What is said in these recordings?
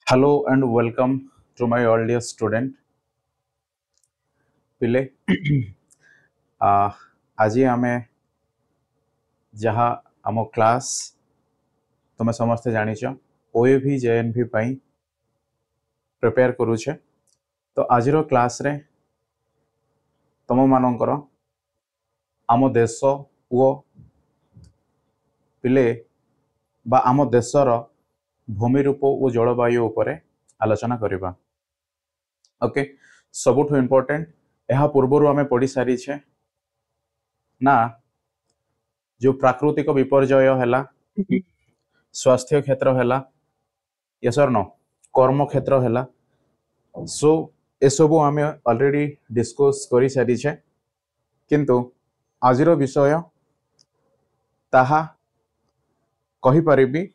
Hello and welcome to my all dear student. पिले आज आमे जहाँ आम क्लास तुम समस्ते जानिच ओएवी जेएनवी पाई प्रिपेयर करूचे तो आज क्लास रे तुम मानकर आम देश वो पिले बा आम देशर भूमिरूप और जलवायु उपरे आलोचना करबा। ओके सबुठ इम्पोर्टेंट यह पूर्वर आम पढ़ी सारी छे ना जो प्राकृतिक विपर्यय है स्वास्थ्य क्षेत्र है यस और नो कर्म क्षेत्र है सो एसबू आम ऑलरेडी डिस्कस कर सारी छे किंतु आजिर विषय ताहा कहि परिबी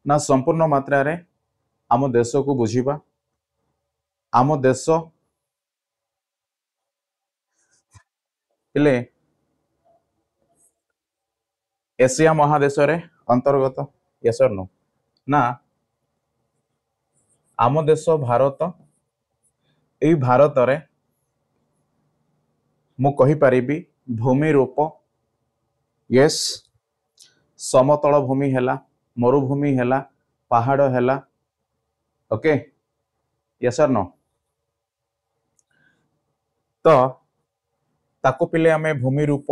ना संपूर्ण मात्रा रे आम देश को बुझीबा आम देश पिले एशिया महादेश रे अंतर्गत यस और नो ना आम देश भारत यही भारत रे मु कहि परिबी भूमि रूप यस समतल भूमि हैला मरुभूमि हैला पहाड़ हैला ओके यस और नो तो ताको पिले आमे भूमि रूप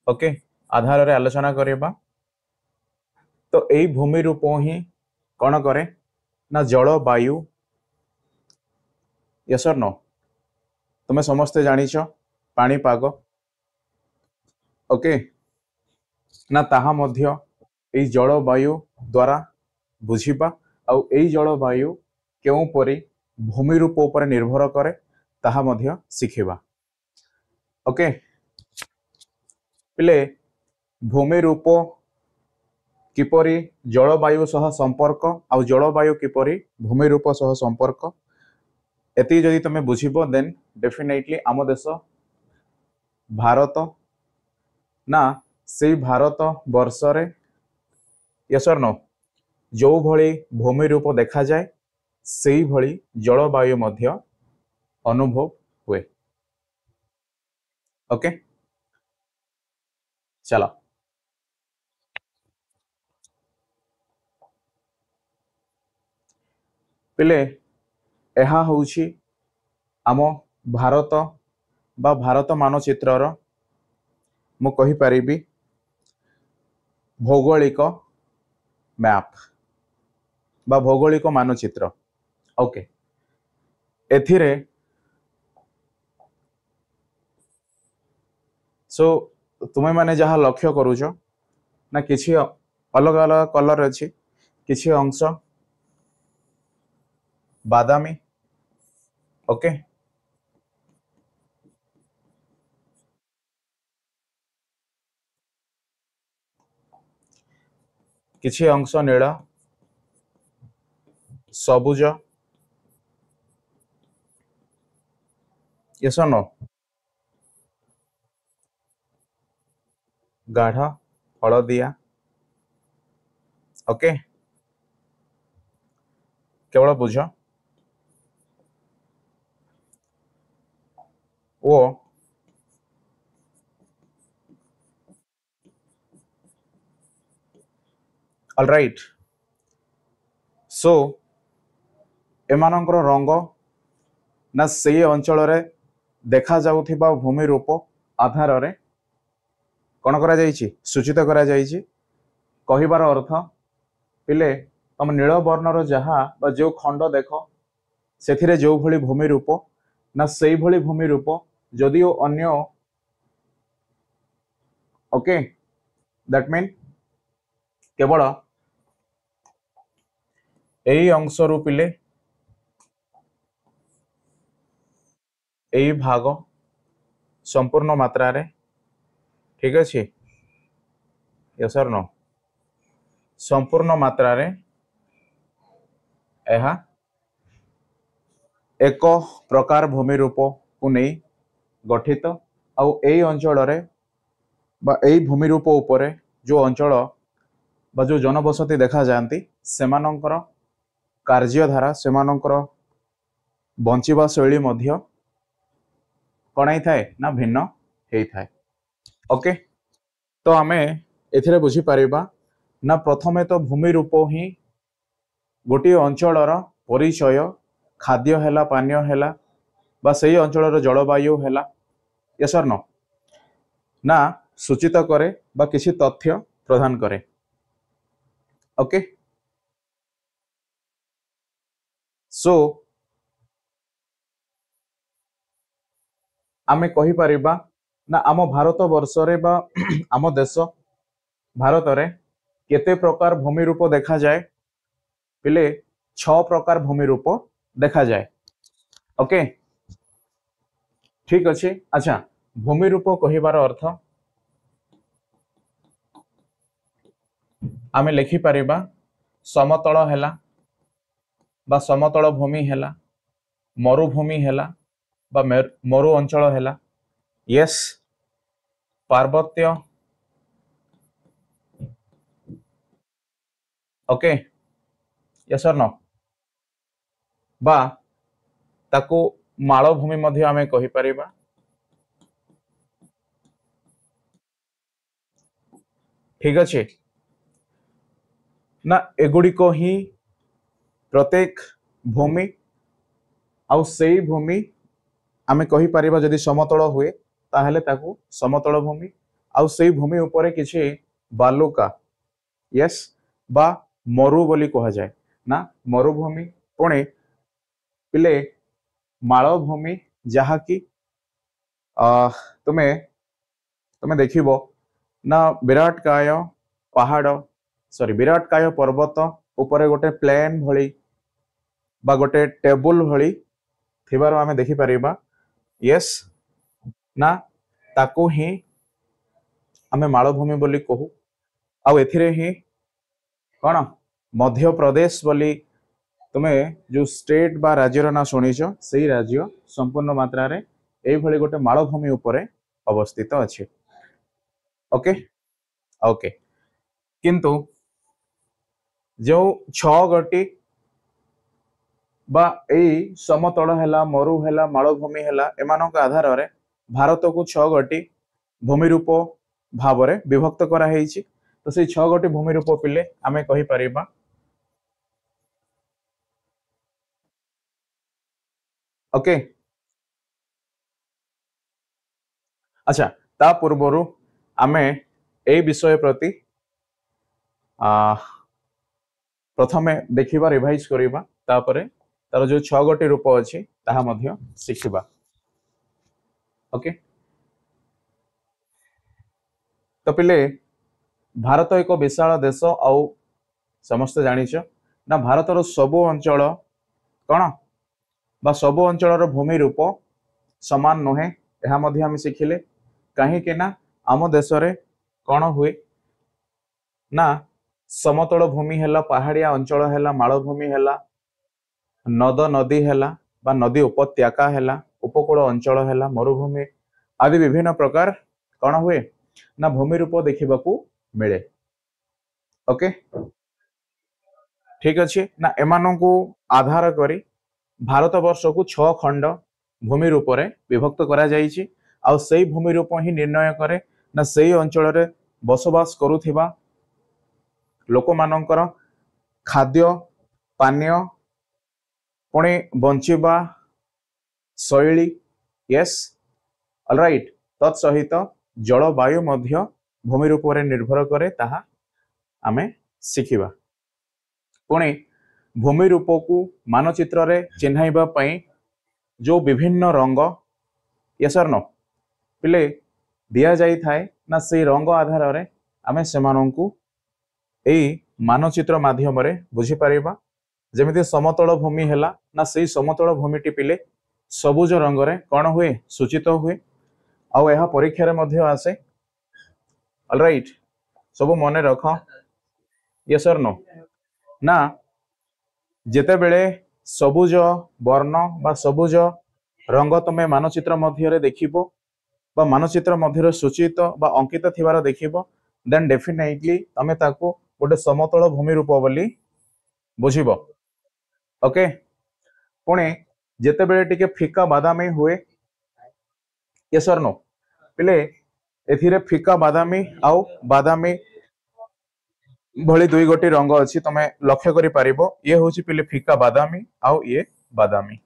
ओके आधार रे आलोचना करबा तो यही भूमि रूप ही कौन करे ना जलवायु यस और नो तुम्हें समस्ते जानिछ पाणीपाग ओके ना ताहा मध्य एई जलवायु द्वारा बुझीबा आउ एई जलवायु केउ परी भूमि रूप उपर निर्भर करे ताहा मध्य शिखिबा। ओके पिले भूमि रूप किपरि जलवायु सह संपर्क आउ जलवायु किपरि भूमि रूप सह संपर्क एति जदि तमे बुझिबो देन डेफिनेटली आम देश भारत ना से भारत वर्ष रे यस और नो जो भली भूमि रूप देखा जाए से भली जलवायु मध्य अनुभव हुए। ओके चलो पिले एहा होउछि आम भारत बा भारत मानचित्रर मु कहि परिबी भौगोलिक मैप बा भौगोलिक मानचित्र। ओके एथिरे सो तुम्हें माने जहाँ लक्ष्य करूछ ना किछि अलग अलग कलर अछि किछि अंश बादामी ओके किछि अंश नीला सबुज यस नो गाढ़ हलदिया ओके केवल बुझ ओ ऑलराइट सो एमानकर रंग ना से अंचल रे देखा जाउथिबा भूमि रूप आधार रे कौन करा जाइछि सूचित करा जाइछि कहिबार अर्थ पिले तुम नील वर्णर जहाँ बा जो खंड देख से जो भली भूमि रूप ना से भली भूमि रूप जदिओ अन्य ओके दैट मीन केवल यही अंश रु पिले यही भाग संपूर्ण मात्रा रे ठीक अच्छे यस और नो संपूर्ण मात्रा रे यह एक प्रकार भूमि रूप को नहीं गठित आउ एई अंचल रे बा एई भूमि रूप उपरे जो अंचल बा जो जनबसति देखा जाती सेमानंकर कार्यधारा सेमानंकर बंचिबा शैली मध्य कौन होता है ना भिन्न होता है। ओके तो आमे एथिरे बुझी परिबा ना प्रथमे तो भूमि रूप ही गोटे अंचलर परिचय खाद्य हैला पानीय हैला बा सही अंचलर जलवायु हैला यस और नो ना सूचित करे बा किसी तथ्य प्रदान करे। ओके सो आमे कहि परिबा ना आम भारत वर्ष रे बा आम देश भारत रे केते प्रकार भूमि रूप देखा जाए पिले 6 प्रकार भूमि रूप देखा जाए। ओके ठीक अच्छे। अच्छा भूमि रूप कहिबार अर्थ आमे लिखि परिबा समतल हैला बा समतल भूमि हैला मरुभूमि हैला बा मरु अंचल हैला यस पार्वत्य ओके यस और नो बा ताकू मालभूमि मध्य आमे कहि परिबा। ठीक अच्छे ना एगुड़ी को ही प्रत्येक भूमि आउ सेई भूमि आमे कहि परिबा जदि समतल हुए ताहले ताकू समतल भूमि आउ सेई भूमि ऊपर किछि बालुका यस बा मरु बोली कहा जाए ना मरुभूमि पुणे पिले मालभूमि जहा कि तुमे तुमे देखिबो ना विराटकाय पहाड़ सॉरी विराटकाय पर्वत ऊपर गोटे प्लेन भली बा गोटे टेबुल भली थिबारो आमे देखि परिबा यस ना ताकू ही आमे मालभूमि बोली कहू आउ एथिरे ही कौन मध्य प्रदेश बोली तुमे जो स्टेट बा राज्यर ना शुणीच से राज्य संपूर्ण मात्रा रे एई भली गोटे मालभूमि उपरे अवस्थित अछि। ओके ओके किंतु जो 6 गोटी बा एई समतल हैला मरु हैला मालभूमि हैला एमानक आधार रे भारत को 6 गोटी भूमि रूप भावरे विभक्त करा हेइछि। तो से 6 गोटी भूमि रूप पिले आमे कहि परिबा ओके। अच्छा ता पूर्वरु आमे ए विषय प्रति प्रथमे देखिबा रिवाइज करिबा तापरे तार जो 6 गोटी रूप अछि ताहा मध्य सिखिबा। ओके तो पिले भारत एक विशाल देश आउ समस्त जानिछ ना भारतर सबो अंचल कौन बा सबो अंचलर भूमि रूप समान नुहे यह मध्य हम शिखिले कहीं ना आम देश रे कौन हुए ना समतल भूमि हैला पहाड़िया अंचल हैला मालभूमि हैला नद नदी हैला बा नदी उपत्यका हैला उपकूल अंचल हैला मरुभूमि आदि विभिन्न प्रकार कौन हुए ना भूमि रूप देखिबाकू मिले। ओके ठीक अच्छे ना एमानंकु आधार करी भारत वर्ष को 6 खंड भूमि रूप रे विभक्त करा जाइछि आउ सेई भूमि रूप ही निर्णय करे ना सेई अंचल रे बसवास करुथिबा लोक मानकर खाद्य पानीय पुणे बंचिबा शैली यस ऑलराइट तत्सहित जलवायु मध्य भूमि रूप रे निर्भर करे ताहा आमे शिखिबा। पुणे भूमि रूप को मानचित्र रे चिन्हाइबा पई जो विभिन्न रंग यस और नो पिले दिया जाई थाए ना से रंग आधार रे आमे सेमानंकु एई मानचित्र माध्यम रे बुझी परिबा जेमिति समतल भूमि हैला ना सेई समतल भूमिटी पिले सबुज रंग रे कौन हुए सूचित हुए आउ यह परीक्षा रे मध्य आसे ऑलराइट सब मने रख यस और नो ना जेते बेले सबुज वर्ण बा सबुज रंग तमे मानचित्र मध्य रे देखिबो बा मानचित्र मध्य रे सूचित बा अंकित थिबार देखिबो देन डेफिनेटली तमे ताको गोटे समतल भूमि रूप बोली बुझिबो। ओके पुणे जेतेबेले टिके फिका बादामी हुए यस और नो पिले एथिरे फिका बादामी आउ बादामी भली दुई गोटी रंग अच्छी तमे लक्ष्य करि पारिबो। ये होची पिले फिका बादामी आउ ये बादामी।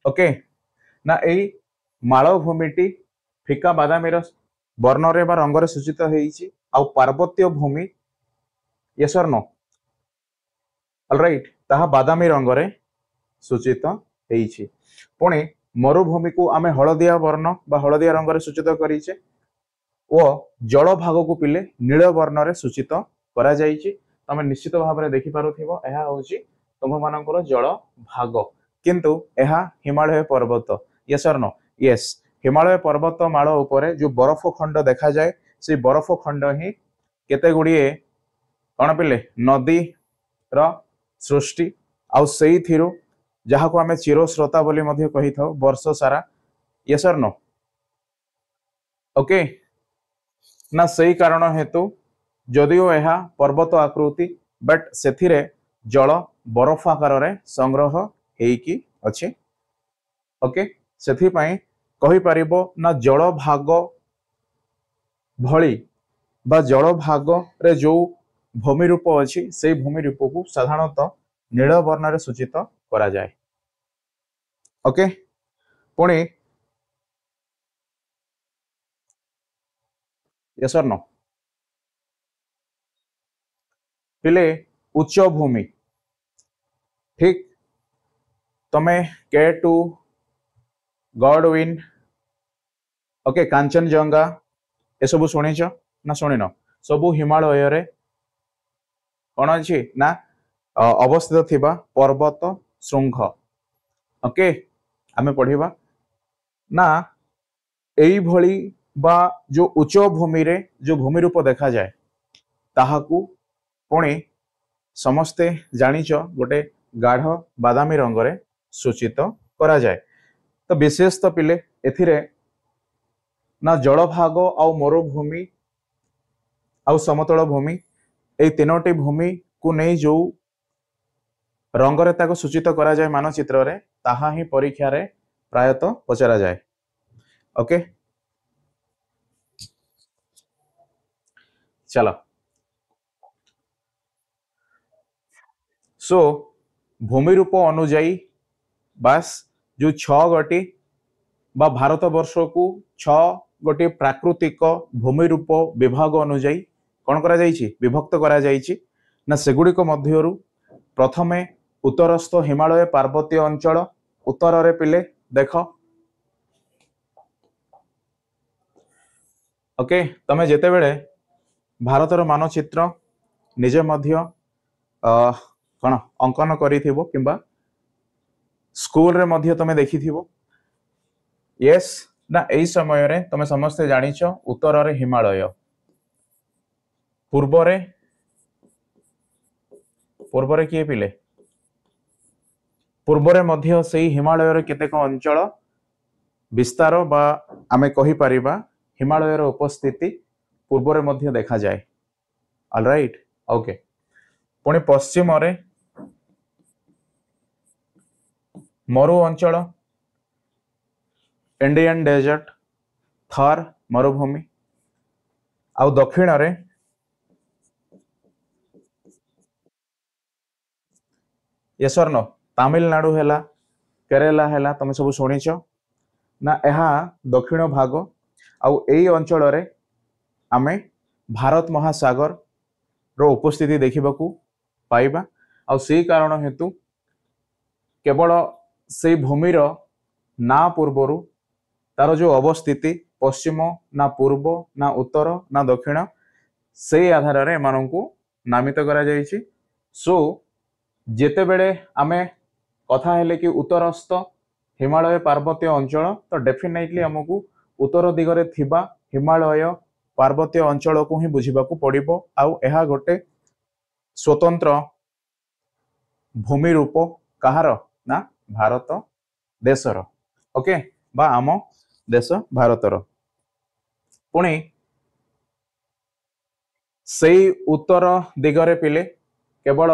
ओके ना एई माଳ भूमिटी फिका बादामीर वर्णरे बा रंगरे सूचित होईची आउ पार्वत्य भूमि यस और नो ऑलराइट ताहा बादामी रंगरे सूचित होईची। पुणे मरुभूमि को आमे हळदिया वर्ण बा हळदिया रंगरे सूचित करिचे ओ जल भाग को पिले नील वर्णरे सूचित करा जाईची। तमे निश्चित भाबरे देखि पारुथिबो एहा होची तुम मानकर जल भाग किंतु एहा हिमालय पर्वत यस और नो यस हिमालय पर्वत माळ उपरे जो बरफ खंड देखा जाए से बरफ खंड ही केते गुड़िए कौन पिले नदी र सृष्टि आउ सेई थिरु जहा को आमे चिरस्रोता बोली मध्य कहि थाउ वर्ष सारा यस और नो ओके ना सही कारण हेतु जदिओ यह पर्वत आकृति बट सेथिरे जल बरफ आकार रे संग्रह हेकी अछि। ओके सेथि पई कहि परिबो ना जल भाग भली बा जल भाग रे जो भूमि रूप अछि से भूमि रूप को साधारणतः नील वर्ण रे सूचित करा जाय। ओके पुणी यस और नो पिले उच्च भूमि ठीक तमे के2 गॉडविन ओके कांचनजंगा ए सब शुणीच ना शुणिन सबु हिमालय रे कौन अच्छी ना अवस्थित थिबा पर्वत श्रृंख। ओके आमे पढ़िबा ना एई भली बा जो उच्च भूमि रे जो भूमि रूप देखा जाए ताहाकू पुणी समस्ते जानिच गोटे गाढ़ बादामी रंगरे सूचित करा जाए। तो विशेष तो पिले एथिरे ना जल भाग आउ मरुभूमि आउ समतल भूमि ए तीनोटी भूमि को नहीं जो रंगरे ताको सूचित करा जाए मानचित्र रे ताहा ही परीक्षा रे प्रायतः पचरा जाए। ओके चलो सो भूमि रूप अनुजाई बास जो 6 गोटी बा भारत वर्ष को 6 गोटी प्राकृतिक भूमि रूप विभाग अनुजाई कौन करा जाइछि विभक्त करा जाइछि ना सेगुड़िक मध्यरु प्रथमे उत्तरस्थ हिमालय पार्वतीय अंचल उत्तर रे पिले देख ओके तमे जेते बेले भारतर मानचित्र निजे मध्य कौन अंकन करिथिबो किंबा स्कूल रे मध्य तमे देखिथिबो यस ना एई समय रे तमे समस्ते जानिछ उत्तर रे हिमालय पूर्व रे किए पिले पूर्व रे मध्य सेई हिमालय रे केतेक अंचल विस्तार बा आमे कहि परिबा हिमालय रो उपस्थिति पूर्व रे मध्य देखा जाए। ऑलराइट ओके पुणी पश्चिम रे मरु अंचल इंडियन डेजर्ट थार मरुभूमि आउ दक्षिण रे यस और नो तमिलनाडु हैला केरला हैला तमे सब शुणीच ना एहा दक्षिण भाग आउ एई अंचल रे आमे भारत महासागर रो उपस्थिति देखिबाकू पाइबा आउ सेई कारण हेतु केवल से भूमिर ना पूर्वरु तार जो अवस्थिति पश्चिम ना पूर्व ना उत्तर ना दक्षिण से आधार रे एमानंकु नामित करा जाइछि। सो जेते बेले आमे कथा हेले कि उत्तरस्थ हिमालय पार्वतीय अंचल तो डेफिनेटली हमकू उत्तर दिगरे थिबा हिमालय पार्वतीय अंचल को ही बुझिबाकू पड़िबो आउ एहा गोटे स्वतंत्र भूमि रूप कहार ना भारत देशर ओके बा आम देश भारतर पुणी सेई उत्तर दिगरे पिले केवल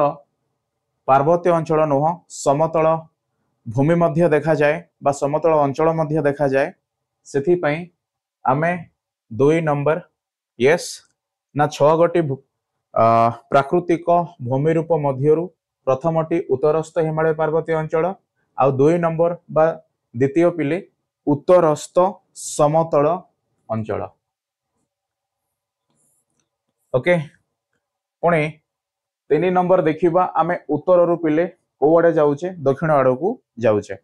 पार्वत्य अंचल नुह समतल भूमि मध्य देखा जाए बा समतल अंचल मध्य देखा जाए सेथिपई आमे 2 नंबर यस ना 6 गोटी प्राकृतिक भूमि रूप मध्यरु प्रथमटी उत्तरस्थ हिमालय पर्वतीय अंचल आ 2 नंबर बा द्वितीय पिले उत्तरस्थ समतल अंचल ओके पुणी 3 नंबर देखिबा आमे उत्तर रु पिले को आड़े जाउचे दक्षिण आड़ को जाउचे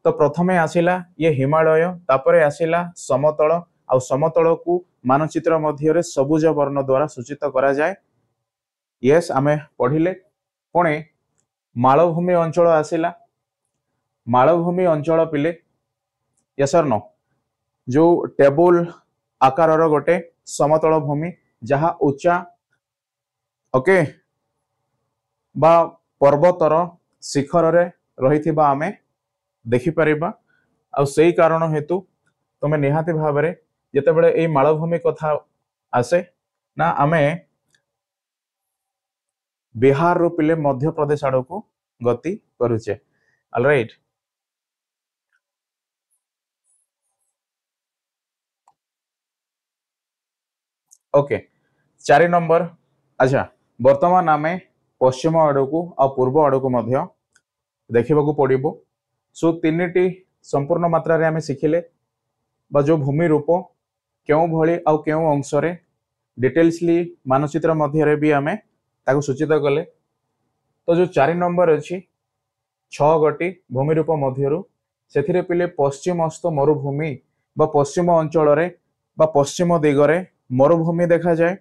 तो प्रथमे आसिला ये हिमालय तापरे आसिला समतल आ समतल को मानचित्र मध्य सबुज वर्ण द्वारा सूचित करा जाए यस आमे पढ़िले पुणे मालभूमि अंचल आसिला मालभूमि अंचल पिले यस और नो जो टेबल आकार गोटे समतल भूमि जहा उच्चा ओके बा पर्वतर शिखर रे रही आमे देखि परिबा आ सेही कारण हेतु तुम निहाती भाव में जिते बड़े ये मालभूमि कथा आसे ना आमे बिहार रू पिले मध्य प्रदेश आड़ को गति करुचे ऑलराइट ओके 4 नंबर अच्छा वर्तमान आमे पश्चिम आड़ को आ पूर्व आड़ को मध्य देखा पड़ो सो 3टी संपूर्ण मात्रा रे आमे शिखिले बा जो भूमि रूप क्यों भली आ क्यों अंश रे डिटेल्सली मानचित्र मध्य रे भी आमे ताको सूचित कले तो जो 4 नंबर अच्छी 6 गोटी भूमि रूप मध्यरु सेथिरे पिले पश्चिमस्थ मरुभूमि बा पश्चिम अंचल रे बा पश्चिम दिगरे मरुभूमि देखा जाए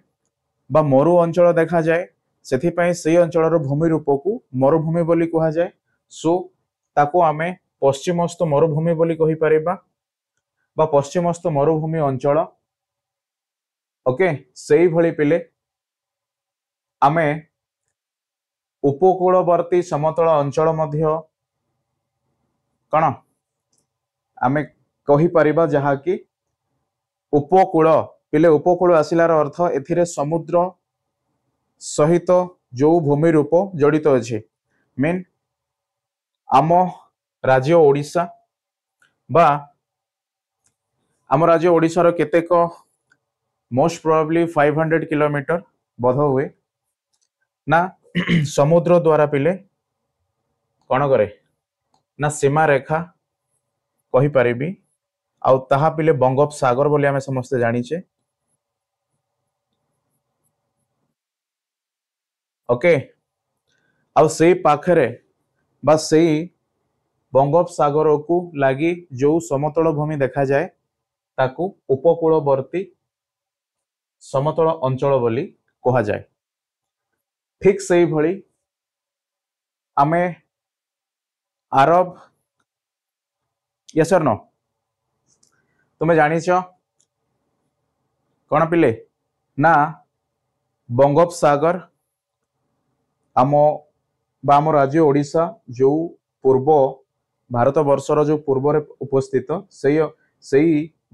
बा मरु अंचल देखा जाए सेथिपई से अंचल भूमि रूप को मरुभूमि बोली कहा जाए सो ताको आमे पश्चिमस्थ मरुभूमि बोली कहि परिबा बा पश्चिमस्थ मरुभूमि अंचल ओके सेही भली पिले आमे उपकूलवर्ती समतल अंचल मध्य कण आमे कहि परिबा जहा कि उपकूल पिले उपकूल आसिलार अर्थ एथिरे समुद्र सहित जो भूमि रूप जड़ित अछि मीन आम राज्य ओडिशा बा आम राज्य ओडिशार केतेक मोस्ट प्रोबेबली 500 किलोमीटर बोध हुए ना समुद्र द्वारा पिले कौन करे ना सीमा रेखा कहि परिबी आ ताहा पिले बंगोपसागर बोली आमे समस्त जानिचे ओके आ से पाखरे बा से बंगोपसागर को लगी जो समतल भूमि देखा जाए ताकू उपकूलवर्ती समतल अंचल बोली कहा जाए ठीक से भली आमे अरब यस और नो तुम्हें जानिछ कौन पिले ना बंगोपसागर आम राज्य ओडिशा जो पूर्व भारत वर्षर जो पूर्व उपस्थित से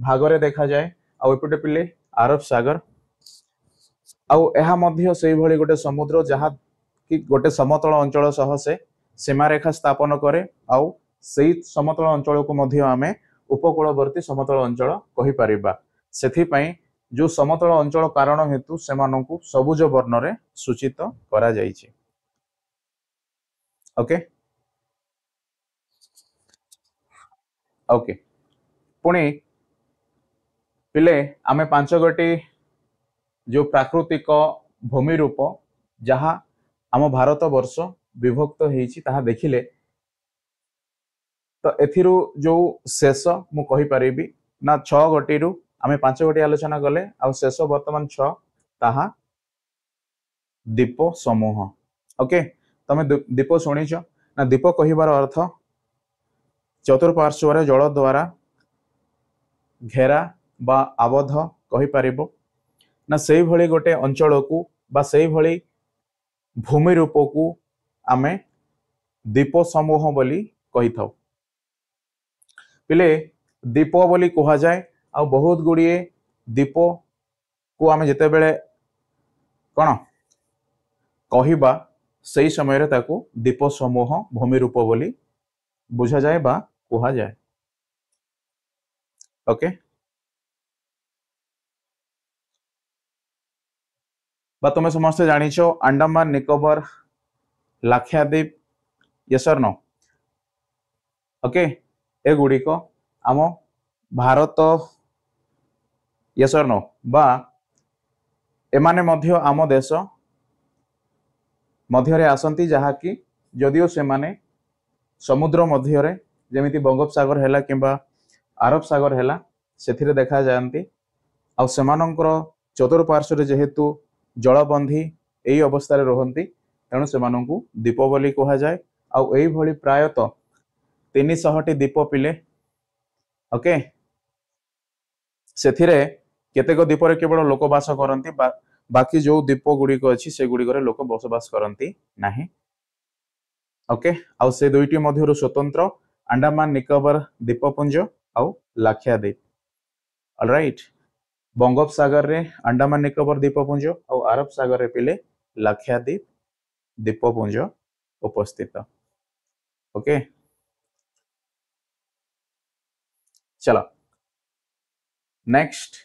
भागरे देखा जाए आउपटे पिले अरब सागर से भली गोटे समुद्र जहाँ कि गोटे समतल अंचल सह से सीमारेखा स्थापन करे आउ से समतल अंचल को मध्य आमे उपकूलवर्ती समतल अंचल कहि परिबा सेथिपई जो समतल अंचल कारण हेतु सेमानंकु सबुज वर्ण रे सूचित करा जाइछि ओके ओके पुणी पिले आमे 5 गोटी जो प्राकृतिक भूमि रूप जहा आम भारत वर्ष विभक्त होईछि ताहा देखिले तो एथिरु जो शेष मु कहि परिबी ना 6 गोटी रु आमे 5 गोटी आलोचना गले आ शेष वर्तमान 6 ताहा दीप समूह ओके तमे दीप शुणीच ना दीप कहिबार अर्थ चतुर्पार्श्व जल द्वारा घेरा बा आबद्ध कहि परिबो ना सेही भली गोटे अंचल को बा सेही भली भूमि रूप को आमे द्वीप समूह बोली कही थाउ पिले द्वीप बोली कहा जाए आ बहुत गुड़िए द्वीप को आम जिते बेले कौन कहिबा सही समय रे ताकू द्वीप समूह भूमि रूप बोली बुझा जाए बा कहा जाए ओके बा तुम समस्ते जानिछ अंडमान निकोबर लाक्षाद्वीप यस और नो ओके ए गुड़िक आम भारत यस और नो बा एमाने मध्य आम देश मध्य आसंती जहा कि जदियो से माने समुद्र मध्य जमीती बंगोपसागर है कि आरब सागर है से देखा जाती आ चतुर्पार्श्व जेहेतु जलबंधी यही अवस्था रहती तेणु से द्वीप बोली कह जाए आई प्रायतः 300 द्वीप पिले ओके से केतेक द्वीप केवल लोक बास करती बाकी जो द्वीप गुड़िक अच्छी से गुड़िक लोक बसवास करती नहीं ओके आउ से दुईटी मध्यरु स्वतंत्र अंडमान निकोबर द्वीपपुंज आउ लाक्षाद्वीप ऑलराइट बंगोपसागर रे अंडमान निकोबर द्वीपपुंज आउ अरब सागर रे पिले लाक्षाद्वीप द्वीपपुंज उपस्थित ओके चलो नेक्स्ट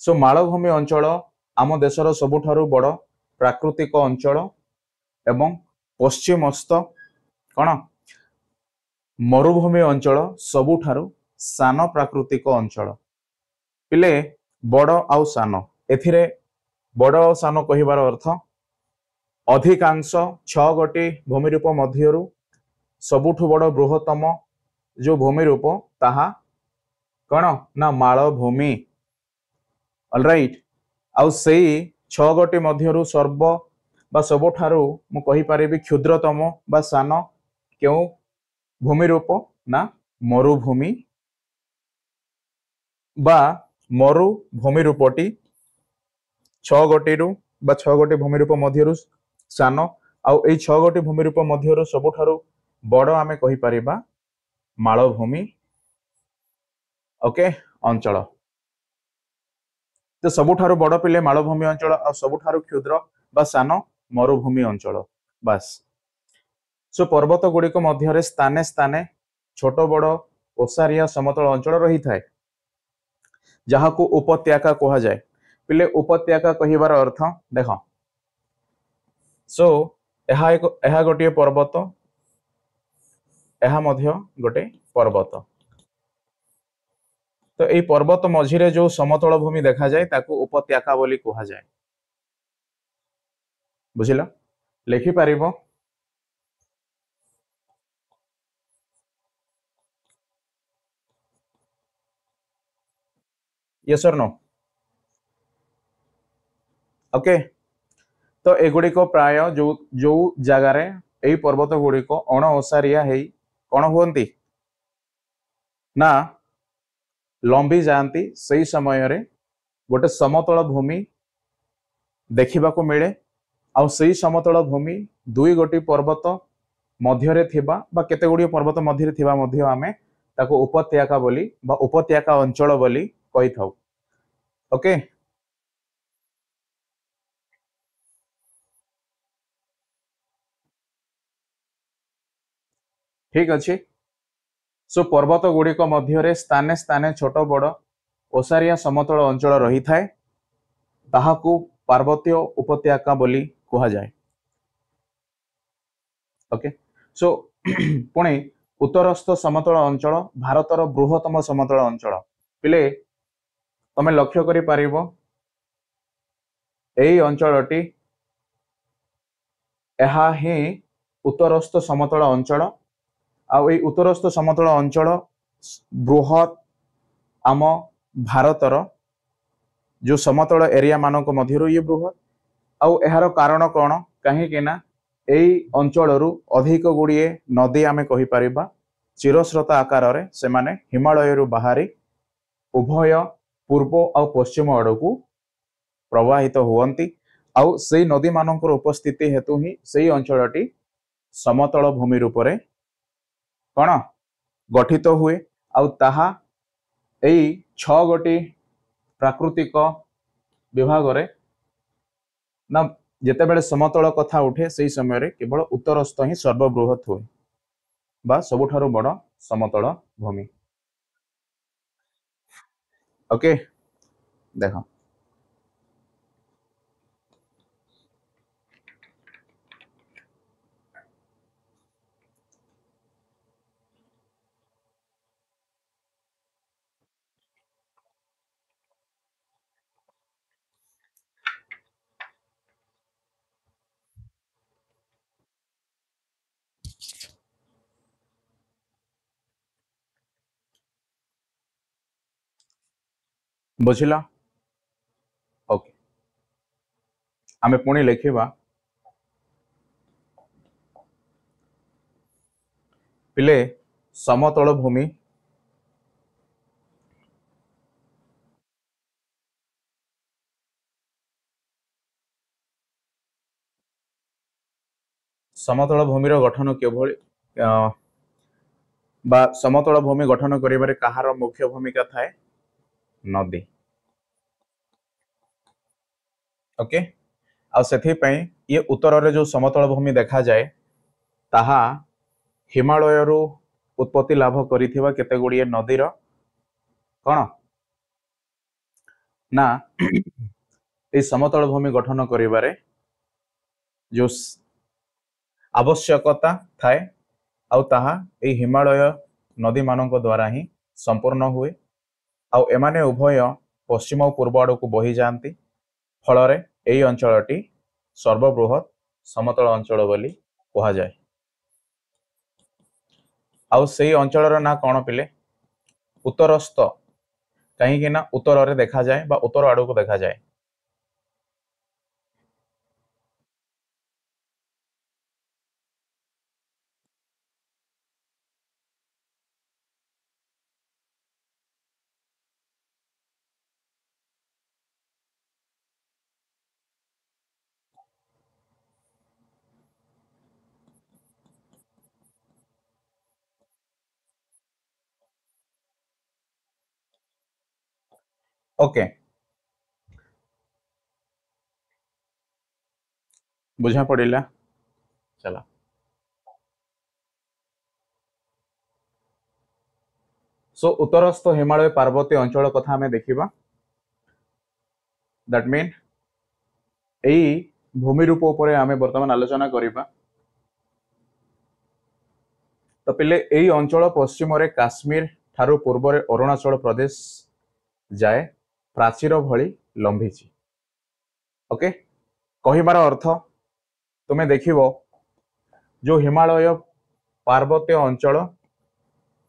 सो मालभूमि अंचल आम देशर सबुठारु बड़ प्राकृतिक अंचल एवं पश्चिमस्थ कौन मरुभूमि अंचल सबुठारु सान प्राकृतिक अंचल पिले बड़ आउ सान एथिरे बड़ आउ सान कहिबार अर्थ अधिकांश 6 गोटी भूमिरूप मध्यरु सबुठु बड़ बृहत्तम जो भूमिरूप ताहा कौन ना मालभूमि ऑलराइट आउ सेई 6 गोटी मध्यरु सर्व बा सबुठारु मु कहि परिबि क्षुद्रतम बा सान क्यों भूमिरूप ना मरुभूमि बा मरुभूमिरूपटी 6 गोटी बा 6 गोटी भूमिरूप मध्यरु सान आउ एई 6 गोटी भूमिरूप मध्यरु सबुठारु बड़ आमे कहि परिबा मालभूमि ओके अंचल तो सबुठारु बड़ पिले मालभूमि अंचल आ सबुठारु क्षुद्र बा सान मरुभूमि अंचल बास सो पर्वत गुड़िक मध्य स्थाने स्थाने छोट बड़ ओसारिया समतल अंचल रही थाए जहाँ को उपत्यका कहा जाए पिले उपत्यका कहिबार अर्थ देख सो यह गोटे पर्वत यह मध्य गोटे पर्वत तो यही पर्वत मझिरे जो समतल भूमि देखा जाए ताकू उपत्यका बोली कहा जाए बुझिल लिखि पारिबो यस और नो ओके तो एगुड़िक प्राय जो जो जगार यही पर्वत गुड़िक अण ओसारिया है कौन हुंती ना लंबी जाती सही समय रे गोटे समतल भूमि देखा मिले आउ सही समतल भूमि दुई गोटी पर्वत मध्य थिबा बा केते गुड़िए पर्वत मध्य थिबा मध्य आमे ताको उपत्यका बोली बा उपत्यका अंचल बोली कहि थाउ ओके ठीक अच्छे सो पर्वत गुड़िक मध्य स्थाने स्थाने छोट बड़ ओसारिया समतल अंचल रही थाए ताहाकू पार्वतीय उपत्यका बोली कहा जाए ओके सो पुणी उत्तरस्थ समतल अंचल भारतर बृहत्तम समतल अंचल पिले तमे लक्ष्य करि पारिबो एई अंचलटी एहा ही उत्तरस्थ समतल अंचल आ उत्तरस्थ समतल अंचल बृहत आम भारतर जो समतल एरिया मानक मध्यरु ये बृहत आउ एहार कारण कौन कहीं ना एई अंचलरू अधिक गुड़िए नदी आमे कहि परिबा चिरस्रोत आकार रे से माने हिमालयरू बाहरी उभय पूर्व आ पश्चिम आड़कू प्रवाहित हुअंती आउ सेई नदी मानकर उपस्थिति हेतु ही सेई अंचलटी समतल भूमि रूप कौन गठित हुए आउ ताहा एई 6 गोटी प्राकृतिक विभाग रे ना जेतेबेले समतल कथा उठे से समय केवल उत्तरस्थ ही सर्वबृहत हुए बा सबुठारु बड़ समतल भूमि। ओके देखो बुझिला। ओके आमे पुणी लिखिबा पिले समतल भूमि समतल भूमिर गठन केभଳି बा समतल भूमि गठन करिबारे कहार मुख्य भूमिका थाए नदी। ओके आ सेथि पई ये उत्तर रे जो समतल भूमि देखा जाए ताहा हिमालय रु उत्पत्ति लाभ करिथिबा केते गुडिये नदीर कोन ना ए समतल भूमि गठन करिबारे जो आवश्यकता थाए आउ ताहा ए हिमालय नदी मानक द्वारा ही संपूर्ण हुए आउ एमाने उभय पश्चिम और पूर्व आड़ को बही जाती फल यही अंचलटी सर्वबृहत समतल अंचल बोली कहा जाए। आउ से अंचल ना कौन पिले उत्तरस्थ कहीं ना उत्तर रे देखा जाए बा उत्तर आड़ को देखा जाए। ओके बुझा पड़ा चला सो उत्तरस्थ हिमालय पार्वत्य अंचल कथा हमें देखिबा दैट मीन एई भूमि रूप उपरे आमे वर्तमान आलोचना करिबा। तो पिले एई अंचल पश्चिम रे काश्मीर ठारू पूर्व रे अरुणाचल प्रदेश जाए प्राचीर भली लंबिची। ओके कहिबार अर्थ तुमे देखिबो जो हिमालय पार्वत्य अंचल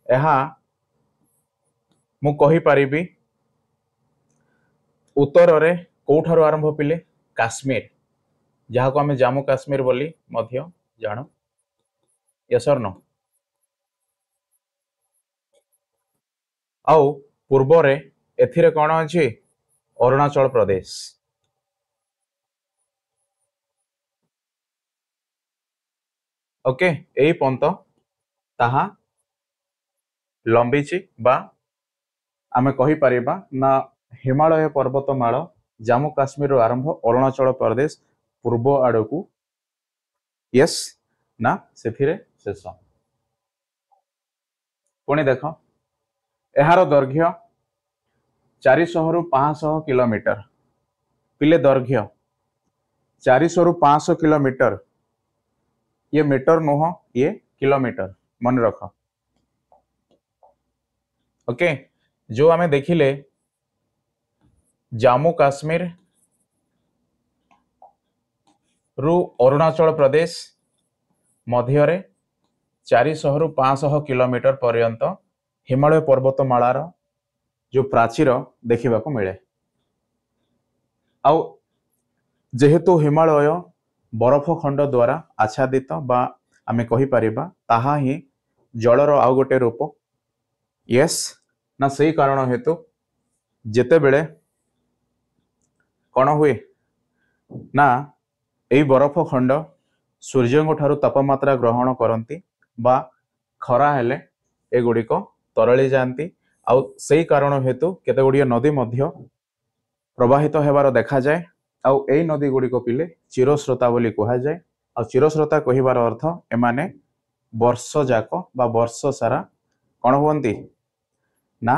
एहा मु कहि परिबी उत्तर रे कोठारो आरंभ पिले काश्मीर जहाँ को आमे जम्मू काश्मीर बोली मध्य जानो यस और नो आउ पूर्व रे एथिरे कोन अछि अरुणाचल प्रदेश। ओके एई पंत ताहा लंबिची बा आमे कहि परिबा ना हिमालय पर्वतमाल जम्मू काश्मीर आरंभ अरुणाचल प्रदेश पूर्व आड़ को यस ना सेथिरे शेष। पुणी देख एहार दैर्घ्य 400 रु 500 किलोमीटर पिले दैर्घ्य 400 रु 500 किलोमीटर ये मीटर नुह ये किलोमीटर मन रख। ओके जो आमे देखिले जम्मू काश्मीर रु अरुणाचल प्रदेश मध्य 400 रु 500 किलोमीटर पर्यंत हिमालय पर्वतमालार जो प्राचीर देखा मिले आउ जेहेतु हिमालय बरफ खंड द्वारा आच्छादित बा आमे कहि परिबा ताहा ही जलर आउ गोटे रूप यस ना सही कारण हेतु जेते बेले कौन हुए ना यही बरफ खंड सूर्य ठारू तापमात्रा ग्रहण करती बा खरा हेले एगुड़िक तरली जाती आउ से कारण हेतु केते गुड़िए नदी मध्य प्रवाहित हेबार देखा जाए आउ एई नदी गुड़िक पिले चिरस्रोता बोली कहा जाए आ चिरस्रोता कहिबार अर्थ एमाने वर्ष जाक बा वर्ष सारा कौन हुअन्ति ना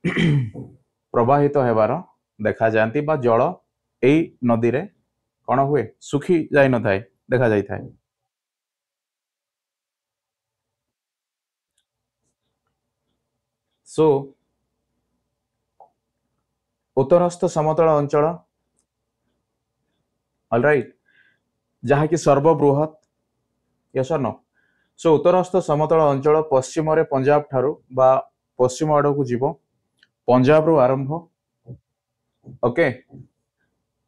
प्रवाहित हेबार देखा जाती बा जल एई नदी रे कौन हुए सुखी जाई न थाए देखा जाई थाए। सो उत्तरस्थ समतल अंचल ऑलराइट जहा कि सर्वबृहत यस और नो। सो उत्तरस्थ समतल अंचल पश्चिम रे पंजाब ठारू बा पश्चिम आड़ को जीव पंजाब रु आरंभ ओके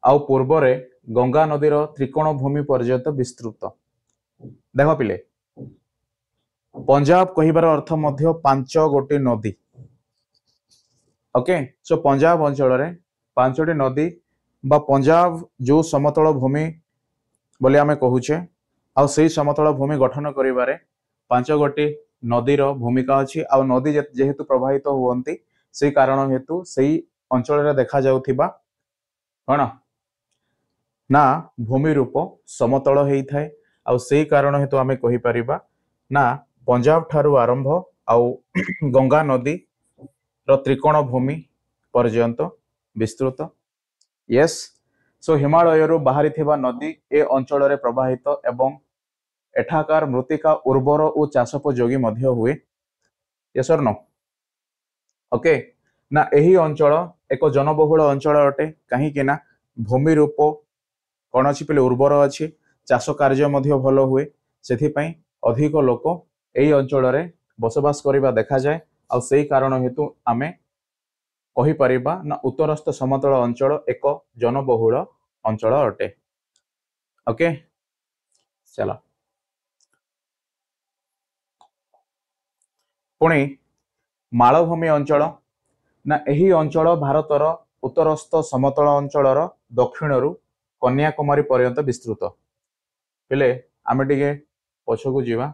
आउ पूर्व रे गंगा नदीर त्रिकोण भूमि पर्यंत विस्तृत। देख पिले पंजाब कहिबार अर्थ मध्य पांच गोटी नदी ओके। सो पंजाब अंचल रे पांचटी नदी बा पंजाब जो समतल भूमि बोले आमे कहूचे आउ सेही समतल भूमि गठन करिबारे पांच गोटी नदीर भूमिका अछि आउ नदी जेहेतु प्रवाहित हुअन्ति से कारण हेतु सेही अंचल रे देखा जाउथिबा कोन ना भूमि रूप समतल हेई थाए आउ सेही कारण हेतु आमे कहि परिबा ना पंजाब ठारू आरंभ आउ गंगा नदी रो त्रिकोण भूमि पर्यंत विस्तृत। यस सो हिमालय रु बाहरी थिबा नदी ए अंचल रे प्रवाहित एवं एठाकार मृत्तिका उर्वर और चाषोपयोगी मध्य हुए। यस और नो ओके ना एही अंचल एक जनबहुल अंचल अटे कहीं कि ना भूमि रूप कौन अच्छी पे उर्वर अच्छी चाष कार्य मध्य भल हुए से अधिक लोक यही अंचल रे बसवास करने देखा जाए आ से कारण हेतु आमे कहि परिबा ना उत्तरस्थ समतल अंचल एक जनबहुल अंचल अटे। ओके चलो पुणी मालभूमि अंचल ना यही अंचल भारतर उत्तरस्थ समतल अंचल दक्षिण रु कन्याकुमारी पर्यंत विस्तृत। पिले आमे टिके पछकु जीवा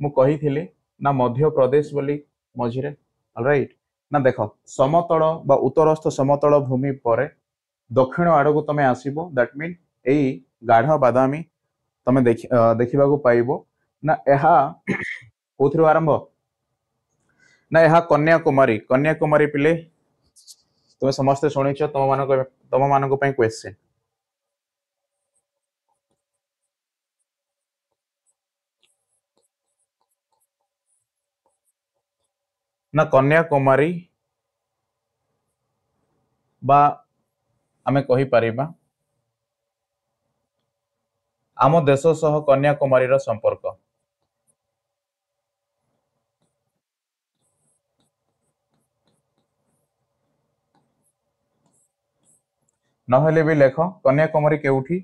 मु कहिथिली ना मध्य प्रदेश बोली मझिरे ऑलराइट ना देख समतल बा उत्तरस्थ समतल भूमि परे दक्षिण आड़क तमे आसीबो दैट मीन एई गाढ़ बादामी तमे देखिबा को पाइबो ना एहा कोथरो आरंभ ना एहा कन्याकुमारी कन्याकुमारी पिले तुम समस्ते शुणिछ तम मानक पई क्वेश्चन ना कन्याकुमारी बा आमे कहि परिबा आम देश सह कन्याकुमारी रो संपर्क नहेले भी लेख कन्याकुमारी केउठी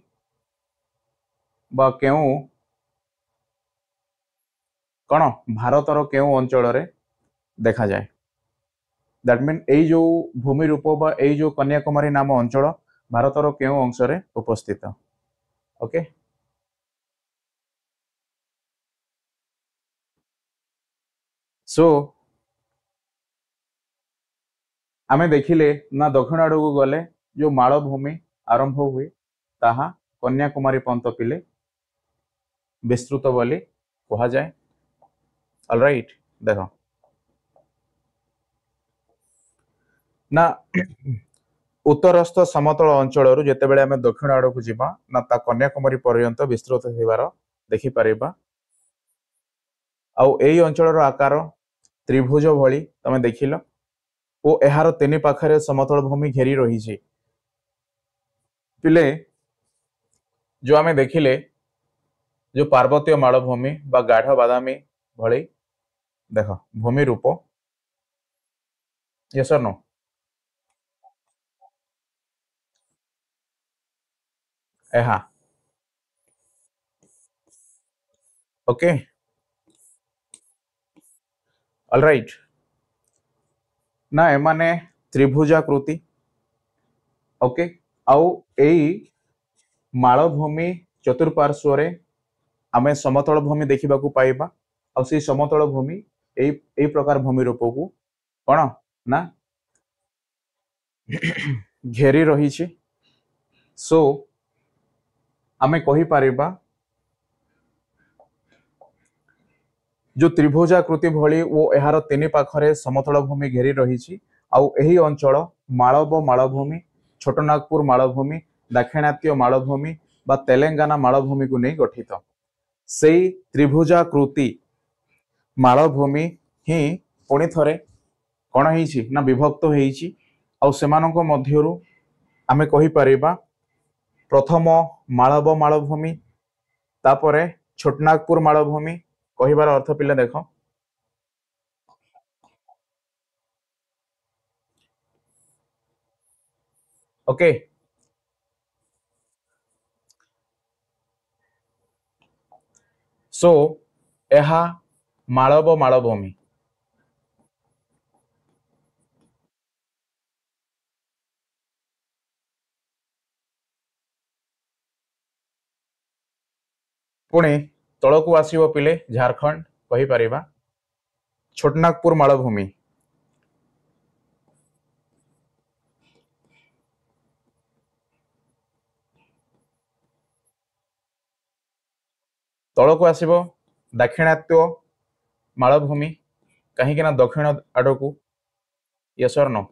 बा केउ कौन भारतर केउ अंचल रे देखा जाए दैट मीन एई जो भूमि रूप बा एई जो कन्याकुमारी नाम अंचल भारतर केउ अंश रे उपस्थित। ओके सो आमे देखिले ना दक्षिण आड़ को गले जो मालभूमि आरंभ हुए ताहा कन्याकुमारी पंत पिले विस्तृत बोली कहा जाए। ऑलराइट देखो ना उत्तरस्थ समतल अंचल जितेबले आम दक्षिण आड़ को जीवा ना ता कन्याकुमारी पर्यंत विस्तृत होबार देखि परिबा आउ एई अंचल आकार त्रिभुज भली तमे देखिल ओ एहार तीन पाखरे समतल भूमि घेरी रही छे। पिले जो आमे देखिले जो पार्वतीय मालभूमि बा गाढ़ बादामी भली देख भूमि रूप यस और नो एहा ओके ऑलराइट ना एमाने त्रिभुजाकृति ओके आउ एई मालभूमि चतुर्पार्श्व आमे समतल भूमि देखा पाइबा आ से समतल भूमि ए प्रकार भूमि रूप को कौन ना घेरी रही सो आमे कहि परिबा जो त्रिभुजाकृति भली वो एहार तीन पाखरे समतल भूमि घेरी रही आउ एही अंचल मालव मालभूमि छोटनागपुर मालभूमि दाक्षिणात्य मालभूमि बा तेलंगाना मालभूमि को नहीं गठित से त्रिभुजाकृति मालभूमि ही पुणी थरे कौन है ना विभक्त होइछि आउ सेमानक मध्यरु आमे कहि परिबा प्रथम मालव मालभूमि तापरे छोटनागपुर मालभूमि कहिबार अर्थ पिले देख ओके सो एहा मालव मालभूमि पुणे तलकू आसीबो पिले झारखंड कहि परिबा छोटनागपुर मालभूमि तलकू आसीबो दाक्षिणात्य मालभूमि कहीं ना दक्षिण आड़कू यस और नो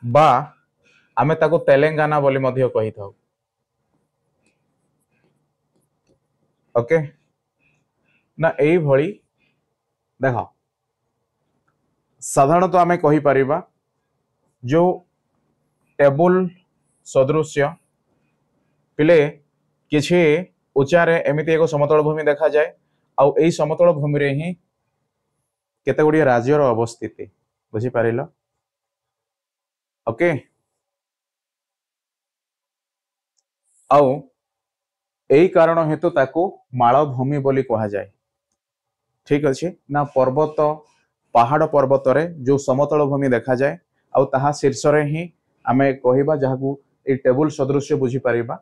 बा आमे ताको तेलंगाना बोली मध्य कहि थाउ ओके ना एई भली देख साधारणतः आमे कहि परिबा जो टेबुल सदृश्य पिले किछि उच्चारे एमिति एक समतल भूमि देखा जाए आउ एई समतल भूमि रे ही केते गुडी राज्यर अवस्थिति बुझी पारिलो ओके आउ एई कारण हेतु ताको मालभूमि बोली कहा जाए ठीक अच्छे ना पर्वत पहाड़ पर्वत रे जो समतल भूमि देखा जाए आउ ताहा शीर्ष रे ही आमे कहिबा जहाकू ए टेबुल सदृश्य बुझी पारिबा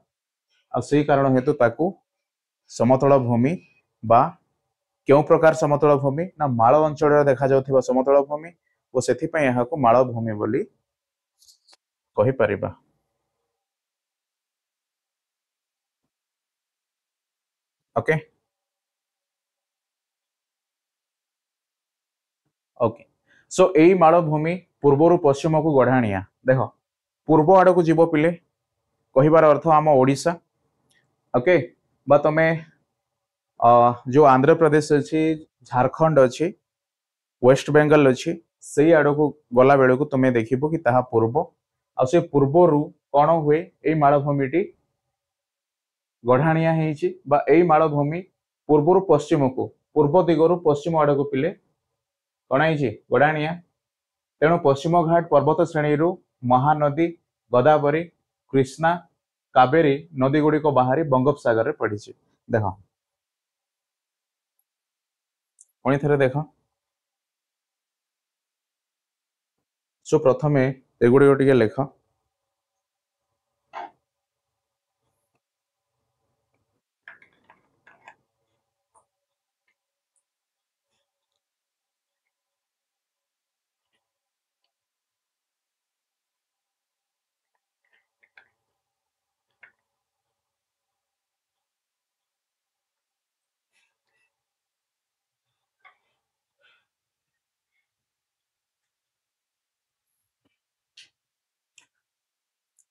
आ सेही कारण हेतु ताकू समतल भूमि बा क्यों प्रकार समतल भूमि ना माल अंचल देखा जाउथिबा समतल भूमि ओ सेथि पय यहाकू मालभूमि बोली कहि परिबा ओके ओके सो एई मालभूमि पूर्वरु पश्चिम को गढ़ाणिया देख पूर्व आड़ को जीव पिले कहिबार अर्थ आम ओडिशा ओके बा तमे जो आंध्र प्रदेश अच्छी झारखंड अच्छी वेस्ट बेंगल अच्छी से आड़ को गला बेल को तुम्हें देखिबो कि ताहा पूर्व आ से पूर्वरु कौन हुए एई मालभूमिटी गढ़ाणिया हेइछि बा एई मालभूमि पूर्वरु पश्चिम को पूर्व दिगरु पश्चिम आड़ को पिले कौन है गढ़ाणिया तेणु पश्चिम घाट पर्वत श्रेणी महानदी गोदावरी कृष्णा कावेरी नदी गुड़िक बाहरी बंगोपसागर में पड़ी देख पुणी थे देख सो प्रथमे एगुड़िक टिके लेख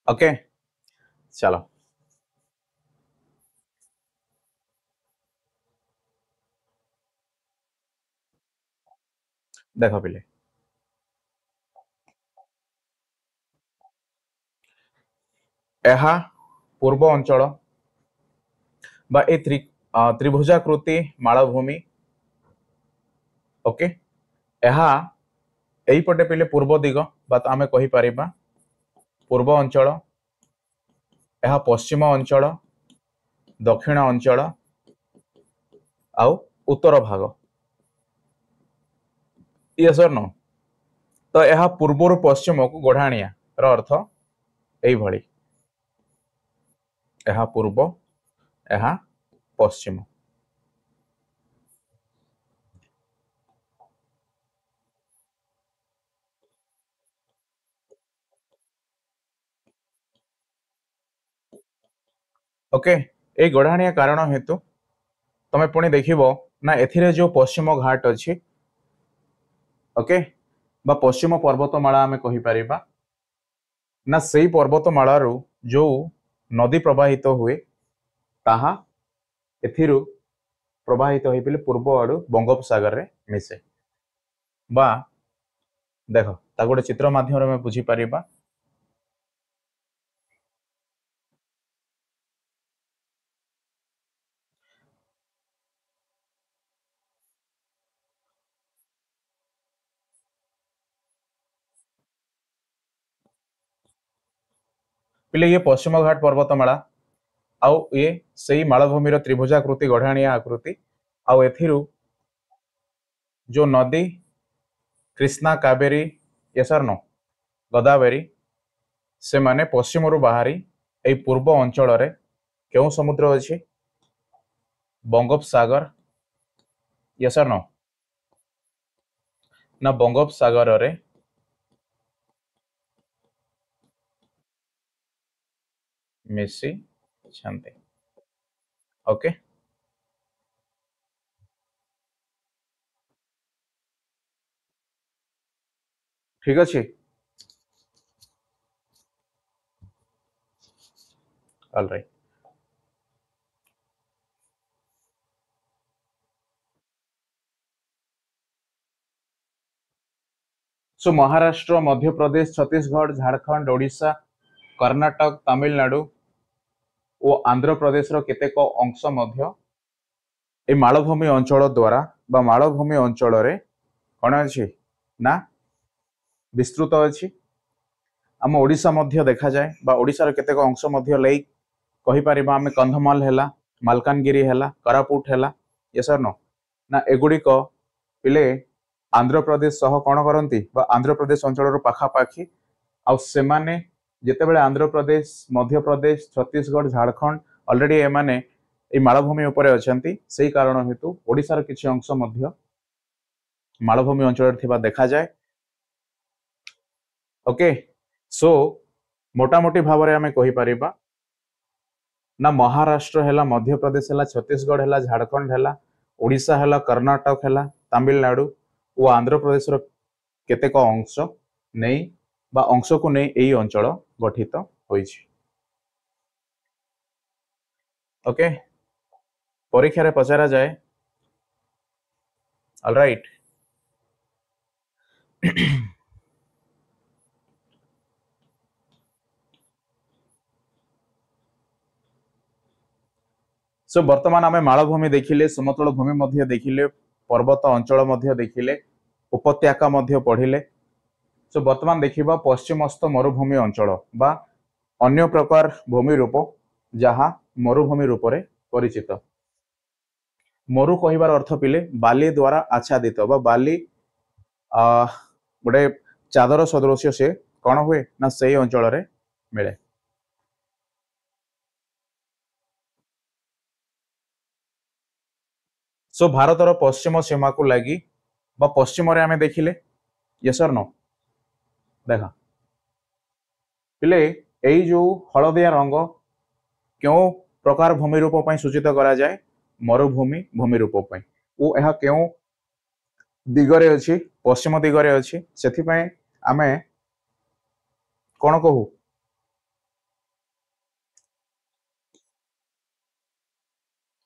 ओके चलो देख पिले पूर्व अंचल बा ए त्रिभुजाकृति मालभूमि ओके एपटे पिले पूर्व दिग बा आमे कहि परिबा पूर्व अंचल पश्चिम अंचल दक्षिण अंचल आउ उत्तर भाग यस और नो तो यह पूर्व पश्चिम को गढ़ाणिया अर्थ यही यह पूर्व यह पश्चिम। ओके ए गढ़ाणिया कारण हेतु तमे पुणी देखिबो ना एथिरे जो पश्चिम घाट अछि ओके बा पश्चिम पर्वतमाला आमे कहि परिबा ना सेई पर्वतमालारू जो नदी प्रवाहित हुए ताहा एथिरू प्रवाहित होई पिले पूर्व आडू बंगोपसागर रे मिसे बा देखो ता गोटे चित्र माध्यम रे बुझी परिबा। पिले ये पश्चिम घाट पर्वतमाला आउ ये सेई मालभूमि त्रिभुजाकृति गढ़ाणिया आकृति आउ एथिरू जो नदी कृष्णा कावेरी यसर नो गोदावरी से माने पश्चिम रु बाहरी ए पूर्व अंचल रे केउ समुद्र अछि बंगोपसागर यसर नो ना बंगोपसागर रे मिसी छांते ओके। ठीक अछि ऑलराइट। सो महाराष्ट्र मध्य प्रदेश छत्तीसगढ़ झारखंड ओडिशा कर्नाटक तमिलनाडु और आंध्र प्रदेश केतेक अंश मध्य ए मालभूमि अंचल द्वारा बा मालभूमि अंचल रे कौन अछि ना विस्तृत अछि। आम ओडिशा मध्य देखा जाए बा ओडिशा रे केतेक अंश मध्य लई कहि परिबा आमे कंधमाल हैला मालकानगिरी हैला कोरापुट हैला ये सर नो ना एगुडी को पिले आंध्र प्रदेश सह कौन करती बा आंध्र प्रदेश अंचल पाखा पाखी आ सेमाने जेतेबेले आंध्र प्रदेश मध्य प्रदेश छत्तीसगढ़ झारखंड ऑलरेडी एमाने ए मालभूमि उपरे अछंती सेही कारण हेतु ओडिसा रे किछि अंश मध्य मालभूमि अंचल थिबा देखा जाए। ओके सो मोटा मोटी भाव रे आमे कहि परिबा ना महाराष्ट्र हैला मध्य प्रदेश हैला छत्तीसगढ़ हैला झारखंड हैला ओडिशा हैला कर्नाटक हैला तमिलनाडु और आंध्र प्रदेश रो केतेक अंश नै बा अंश को नै एई अंचल गठित होइछि। ओके परीक्षा रे पचारा जाए ऑलराइट। सो वर्तमान आमे मालभूमि देखिले समतल भूमि मध्य देखिले पर्वत अंचल मध्य देखिले उपत्यका मध्य पढ़िले। सो वर्तमान देखिबा पश्चिमस्थ मरुभूमि अंचल बा अन्य प्रकार भूमि रूप जहा मरुभूमि रूप रे परिचित। मरु कहिबार अर्थ पिले बाली द्वारा आच्छादित बा बाली गोटे चादर सदृश से कौन हुए ना सही अंचल रे मिले। सो भारतर पश्चिम सीमा को लगी बा पश्चिम रे आमे देखिले यस और नो देखा पिले एई जो हलदिया रंग क्यों प्रकार भूमि रूप पई सूचित करा जाए मरुभूमि भूमि रूप पई ओ एहा क्यों दिगरे अछि पश्चिम दिगरे अछि सेथि पई आमे कोन कहू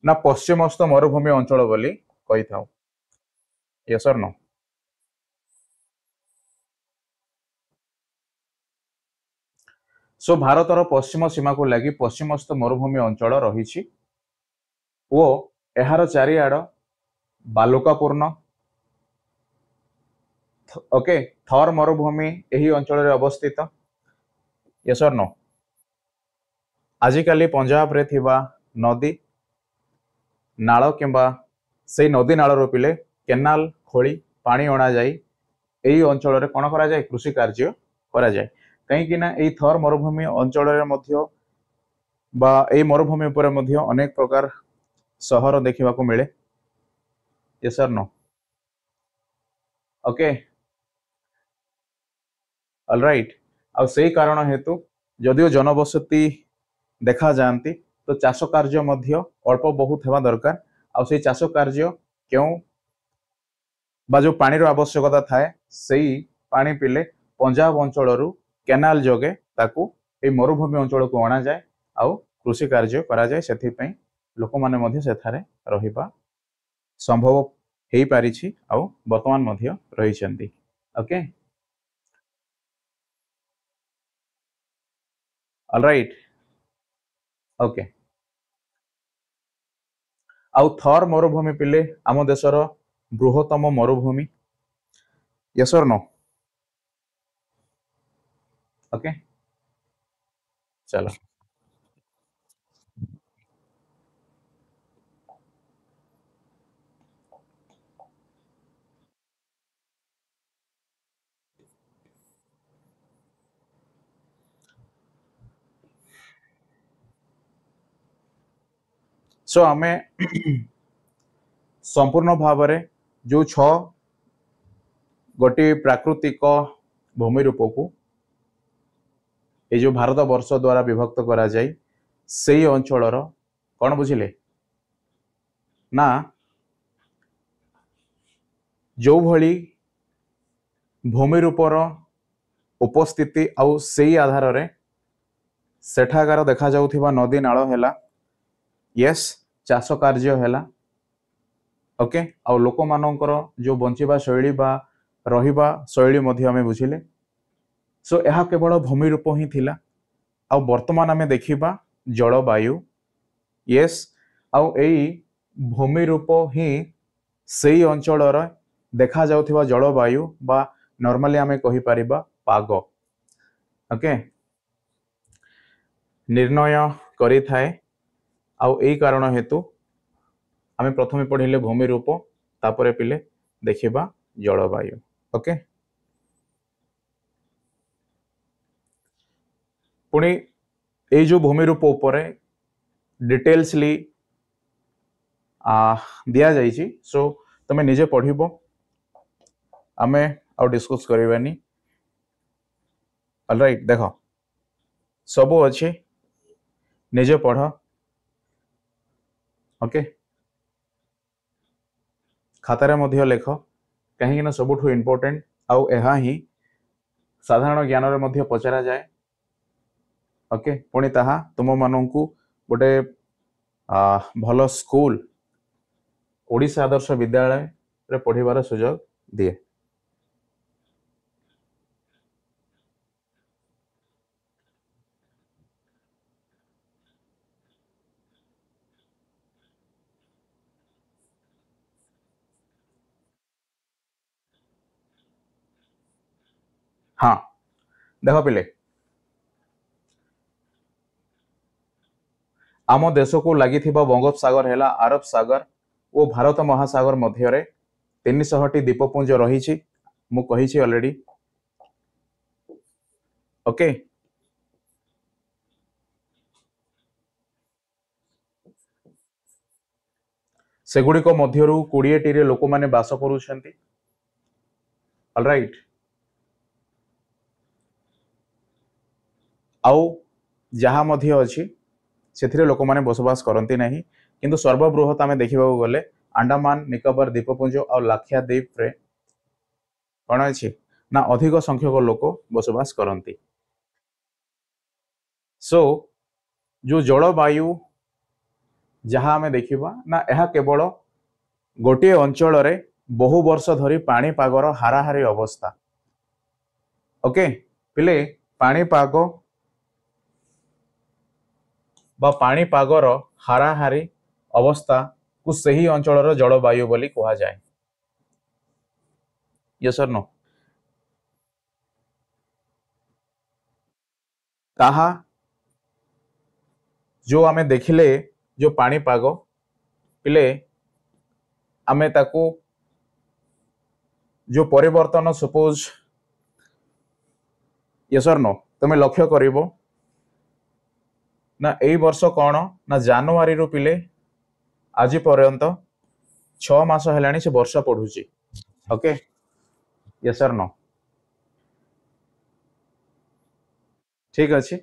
ना पश्चिमस्थ मरुभूमि अंचल बोली कहि थाउ यस और नो। सो भारतर पश्चिम सीमा को लगी पश्चिमस्थ मरुभूमि अंचल रही ओ एहार चारिआड बालुकापूर्ण ओके थर मरुभूमि यही अंचल रे अवस्थित यस और नो। आजिकाली पंजाब रे थिबा नदी नाल किंबा से नदी नाल पिले केनाल खोली पानी अणा जाई এই অঞ্চଳରେ କ'ଣ କରାଯାଏ କୃଷି କାର୍ଯ୍ୟ କରାଯାଏ କାହିଁକି ନା এই থর মরুভূমি অঞ্চଳରେ ମଧ୍ୟ বা এই মরুভূমি ଉପରେ ମଧ୍ୟ ଅନେକ ପ୍ରକାର ସହର ଦେଖିବାକୁ ମିଳେ yes or no okay all right ଆଉ ସେଇ କାରଣ ହେତୁ ଯଦିଓ ଜନବସତି ଦେଖା ଯାଆନ୍ତି ତ ଚାଷ କାର୍ଯ୍ୟ ମଧ୍ୟ ଅଳ୍ପ ବହୁତ ହେବା ଦରକାର ଆଉ ସେଇ ଚାଷ କାର୍ଯ୍ୟ କେଉଁ ବା ଯୋଉ ପାଣିର ଆବଶ୍ୟକତା ଥାଏ ସେଇ ପାଣି ପିଲେ ପଞ୍ଜାବ ଅଞ୍ଚଳରୁ କେନାଲ ଯୋଗେ ତାକୁ এই ମରୁଭୂମି ଅଞ୍ଚଳକୁ ଅଣାଯାଏ ଆଉ କୃଷି କାର୍ଯ୍ୟ କରାଯାଏ ସେଥିପାଇଁ ଲୋକମାନେ ମଧ୍ୟ ସେଠାରେ ରହିବା ସମ୍ଭବ ହେଇପାରିଛି ଆଉ ବର୍ତ୍ତମାନ ମଧ୍ୟ ରହିଛନ୍ତି ଓକେ all right ଓକେ ଆଉ ଥର ମରୁଭୂମି ପିଲେ ଆମ ଦେଶର ବୃହତ୍ତମ ମରୁଭୂମି yes or no ଓକେ चलो सो आमे संपूर्ण भाव जो छ गोटे प्राकृतिक भूमि रूप को ये जो भारत वर्ष द्वारा विभक्त करा जाय से अंचल कौन बुझिले ना जो भली भूमि रूपर उपस्थिति आउ से आधार रे सेठाकार देखा जाउथिबा नदी नाल हैला यस चाष कार्य हैला ओके आउ लोक मानकर जो बंचिबा शैली बा रहिबा शैली मध्य आमे बुझिले सो यह केवल भूमि रूप ही थिला आउ वर्तमान आमे देखिबा जलवायु यस आउ एई भूमि रूप ही सेई अंचलर देखा जाउथिबा जलवायु बा नॉर्मली आमे कहि परिबा पाग ओके निर्णय करि थाए आउ एई कारण हेतु आमे प्रथमे पढ़िले भूमि रूप तापरे पिले देखिबा जलवायु ओके पुणी ए जो भूमि रूप उपरे डिटेल्सली दिया जाइछि सो तमे निजे पढ़िबो आमे आउ डिस्कस करबानी ऑलराइट देखो सबो अछि निजे पढ़ ओके खातारे मध्य लेख कहीं ना सबुठु इम्पोर्टेंट आउ एहा ही साधारण ज्ञान रे मध्य पचरा जाए ओके पुणी ताहा तुम माननकु गोटे भल स्कूल ओडिशा आदर्श विद्यालय रे पढ़िबार सुयोग दिए हाँ देख पिले आम देश को लगी बंगोपसागर है अरब सागर और भारत महासागर मध्य 300 द्वीपपुंज रही मुझे ऑलरेडी ओके सेगुड़िक मध्य 20 टी लोक मैंने बास करुछंती ऑलराइट आउ जहाँ मध्य अच्छी से लोक मैंने बसवास करती नहीं किंतु सर्वबृहत आम देखा गले अंडमान निकोबार द्वीपपुंज और लाक्षाद्वीप रे कौन अच्छी ना अधिक संख्यक लोक बसवास करती सो जो जलवायु जहाँ आम देखा ना यह केवल गोटे अंचल रे बहु वर्ष धरी पाणीपागर हाराहारी अवस्था ओके पिले पाणीपाग बा पाणीपागर हाराहारी अवस्था को सही अंचल जलवायु बोली कहा जाए यस और नो ताहा जो आमे देखिले जो पाणीपाग पिले आमे ताकू जो परिवर्तन सपोज यस और नो तुम्हें लक्ष्य करिवो ना एई वर्ष कौन ना जनवरी रु पिले आज पर्यंत 6 मास हेलानी से वर्षा पढ़ुची ओके यस और नो ठीक अच्छे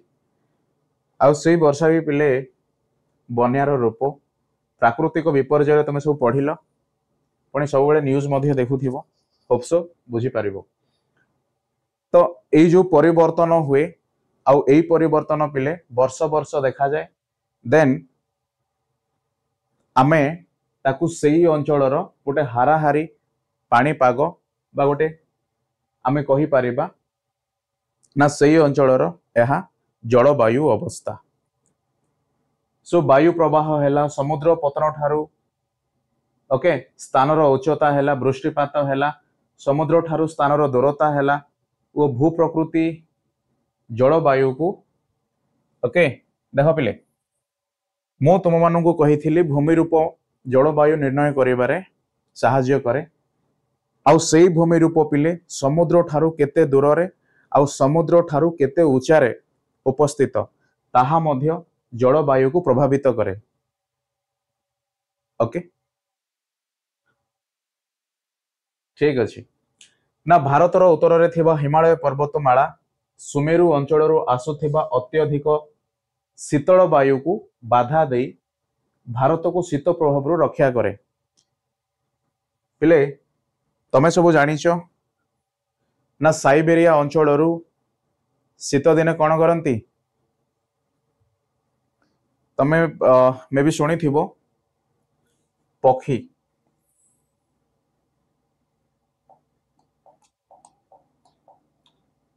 आउ से वर्षा भी पिले बन्यार रूप प्राकृतिक विपर्यय तुम सब पढ़िल पुणी सब न्यूज देखुथिबो होप्सो बुझी पारिबो तो एई जो परिवर्तन हुए आउ एई परिवर्तन पिले वर्ष वर्ष देखा जाए देन आमे ताकू सेई अंचलर गोटे हाराहारी पाणीपाग बा गोटे आमे कहि पारिबा ना सेई अंचलर एहा जलवायु अवस्था सो वायु प्रवाह हैला समुद्र पतन ठारू ओके स्थानर उच्चता हैला वृष्टिपात हैला समुद्र ठारू स्थानर दूरता हैला वो भू प्रकृति जलवायु को ओके देख पिले मु तुम मानू कही भूमि रूप जलवायु निर्णय करिबारे साहाय्य करे आउ सेई भूमि रूप पिले समुद्र ठारू केते दूर रे आउ समुद्र ठारू केते ऊंचारे उपस्थित ताहा मध्य जलवायु को प्रभावित करे ओके ठीक अच्छे ना भारतर उत्तर रे थिबा हिमालय पर्वतमाला सुमेरु अंचल आसुथिबा अत्यधिक शीतल वायु को बाधा दे भारत को शीत प्रभाव रक्षा करे पिले तमे सब जानिच ना साइबेरिया अंचल शीत दिने कौन करती तमे मे भी शुणी थिबो पक्षी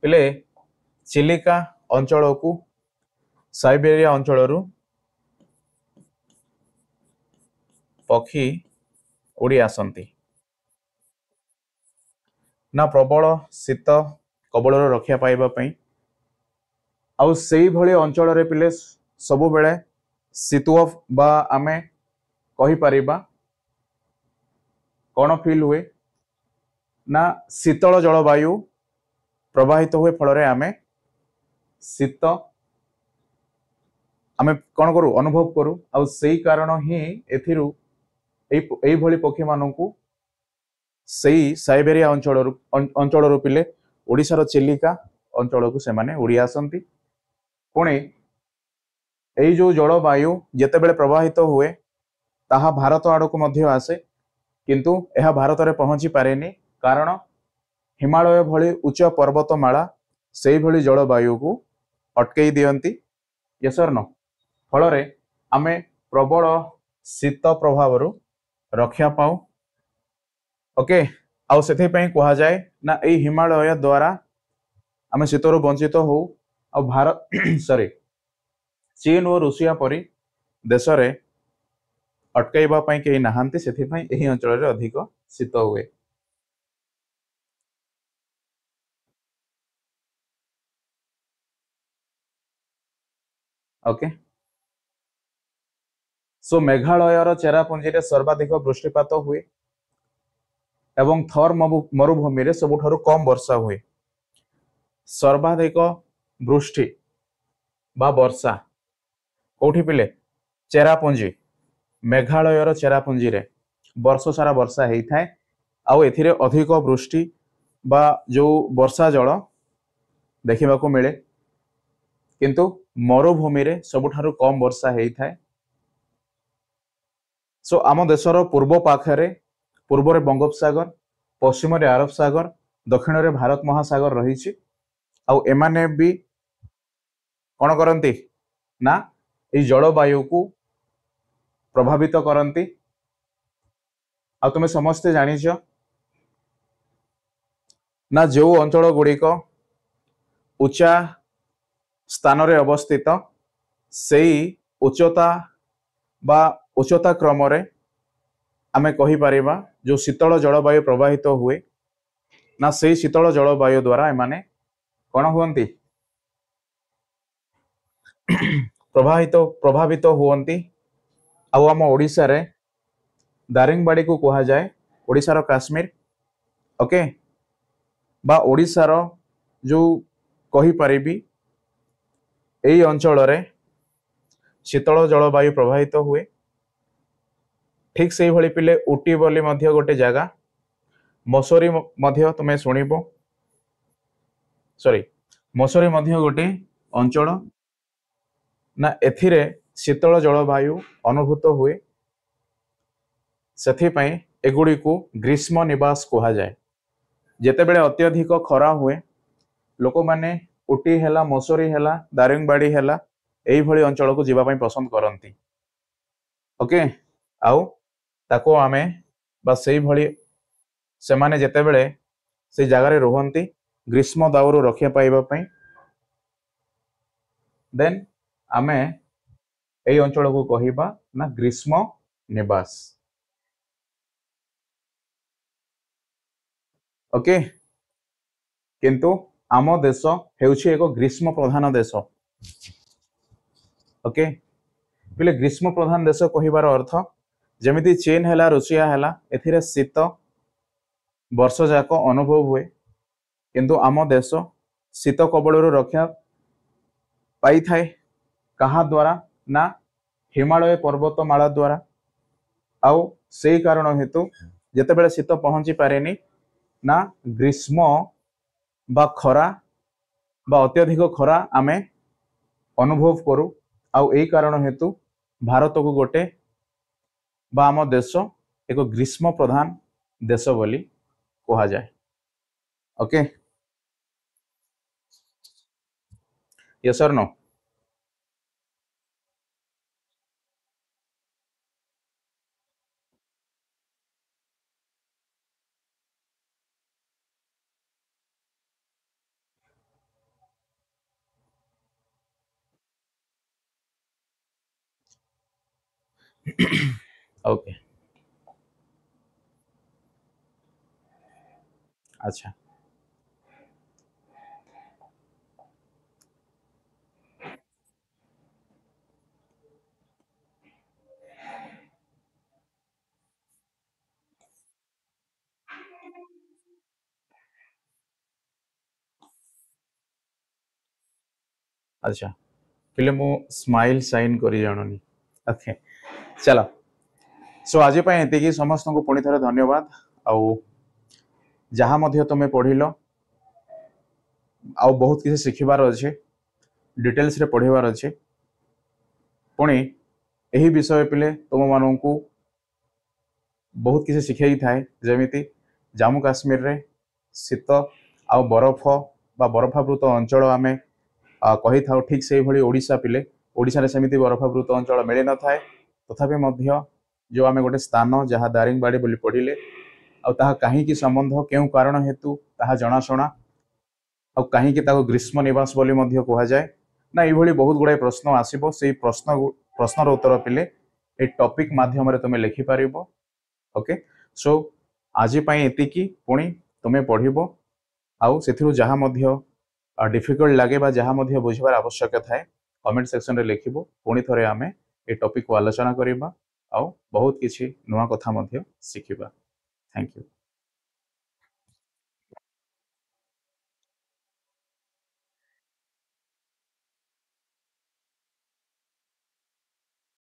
पिले चिलिका अंचल को साइबेरिया अंचल पक्षी उड़ी आसंती ना प्रबल शीत कबल रक्षा पाइबा पई आउ सेई भली अंचल रे पिले सबु बेले शीतुआ बा आमे कहि परिबा कौन फील हुए ना शीतल जलवायु प्रवाहित हुए फल आमे शीत आमे कौन करू अनुभव करू आउ सेई कारण ही एथिरु एई भली पक्षी मानू सेई साइबेरिया अंचल पिले ओडिशार चिलिका अंचल को सेमाने उड़ी आसंती पुणी एई जो जलवायु जेते बेले प्रवाहित हुए ताहा भारत आड़ को मध्य आसे किंतु यह भारत में पहुंची पारेनी कारण हिमालय भली उच्च पर्वतमाला सेई भली जलवायु को अटकई दियंती यस और नो फल रे आमे प्रबल शीत प्रभाव रक्षा पाऊ ओके आउ से कहा जाए ना एई हिमालय द्वारा आमे शीतरु वंचित हो आ भारत सॉरी चीन और रूसिया परी देश रे अटकैबा पई केही नाहांती सेथिपई एही अंचल रे अधिक शीत हुए ओके सो मेघालयर चेरापुंजी रे सर्वाधिक वृष्टिपात हुए एवं थर मरुभूमि रे सबुठारु कम वर्षा हुए सर्वाधिक वृष्टि बा वर्षा कोठी पिले चेरापुंजी मेघालयर चेरापुंजी रे वर्ष सारा वर्षा हेई थाए आउ एथिरे अधिक वृष्टि बा जो वर्षा जल देखिबा को मिले किंतु मरुभूमि रे सबुठारु कम वर्षा हेई थाए सो आम देशर पूर्व पाखरे पूर्व रे बंगोपसागर पश्चिम रे अरब सागर दक्षिण रे भारत महासागर रही आउ एमाने भी कौन करती ना ये जलवायु को प्रभावित करती आ तुम समस्ते जानिछ ना जो अंचल गुड़िक उच्चा स्थान रे अवस्थित सेई उच्चता बा उच्चता क्रम रे आमे कहि परिबा जो शीतल जलवायु प्रवाहित हुए ना से शीतल जलवायु द्वारा एमाने कौन हुअंती प्रभावित हुअंती आउ आम ओडिशा रे दारिंगबाड़ी को कहा जाए ओडिशार काश्मीर ओके बा ओडिशार जो कही पारिबी एई अंचल रे शीतल जलवायु प्रभावित हुए। ठीक से भली पिले उटी बोली मध्य गोटे जगह मसूरी मध्य तुमे शुणिबो सॉरी मसूरी मध्य गोटे अंचल ना एथिरे शीतल जलवायु अनुभूत हुए सेथिपाई एगुड़ी को ग्रीष्म निवास कहा जाए। जेतेबेले अत्यधिक खरा हुए लोक माने उटी हेला मसूरी हेला दारिंगबाड़ी हेला एई भली अंचल को जीवा पई पसंद करंती। ओके आउ ताको आमे बा सेई भली से माने जेतेबेले से जगार रुहंती ग्रीष्म दाउरू रक्षा पाइबा पई देन आमे एई अंचल को कहिबा ना ग्रीष्म निवास। ओके किंतु आम देश हेउछि एक ग्रीष्म प्रधान देश। ओके पिले ग्रीष्म प्रधान देश कहिबार अर्थ जेमिति चीन हेला रूसिया हेला एथिरे शीत वर्ष जाक अनुभव हुए किंतु आम देश शीत कबलरू रक्षा पाई थाए कहा द्वारा ना हिमालय पर्वतमाला द्वारा आउ सेई कारण हेतु जेतेबेले शीत पहुंची पारेनी ना ग्रीष्म बा खरा बा अत्यधिक खरा आमे अनुभव करू आउ एई कारण हेतु भारत को गोटे बा आम देश एक ग्रीष्म प्रधान देश बोली कहा जाए। ओके यस और नो? ओके अच्छा अच्छा पिले मु स्माइल साइन करी जाननी। ओके चलो सो आज एति समस्त को पुणी थे धन्यवाद आउ जहाँ मध्य तुम पढ़िल आउ बहुत किसी शिखबार अच्छे डिटेल्स रे पढ़ार अच्छे पुणी यही विषय पिले तुम मानू बहुत किसी शिखाई थाए जमीती जम्मू काश्मीर रे शीत आ बरफ बा बरफावृत अंचल आम कही था ठीक से भली ओडिशा पिले ओडिशा रे सेमिति बरफावृत अंचल मिल न थाए तथापि मध्य जो आम गोटे स्थान जहाँ दारिंगबाड़ी बोली पढ़िले आ ताहा काहींकी संबंध केउ कारण हेतु ताहा जनाशुना आ काहींकी ताको ग्रीष्म निवास बोली मध्य कहा जाए ना ये बहुत गुड़ाए प्रश्न आसीबो से प्रश्नर उत्तर पिले ए टॉपिक माध्यम रे तुमे लिखि पारिबो। ओके सो आज एतिकी पुणी तुमे पढ़िबो आउ सेथिरु जहाँ मध्य डिफिकल्ट लगे बा जहाँ मध्य बुझिबार आवश्यक थाए कमेंट सेक्शन रे लिखिबो पुणी थरे आमे ए टॉपिक को आलोचना करिबा आउ बहुत किछि नुआ कथा मध्य शिखिबा। Thank you.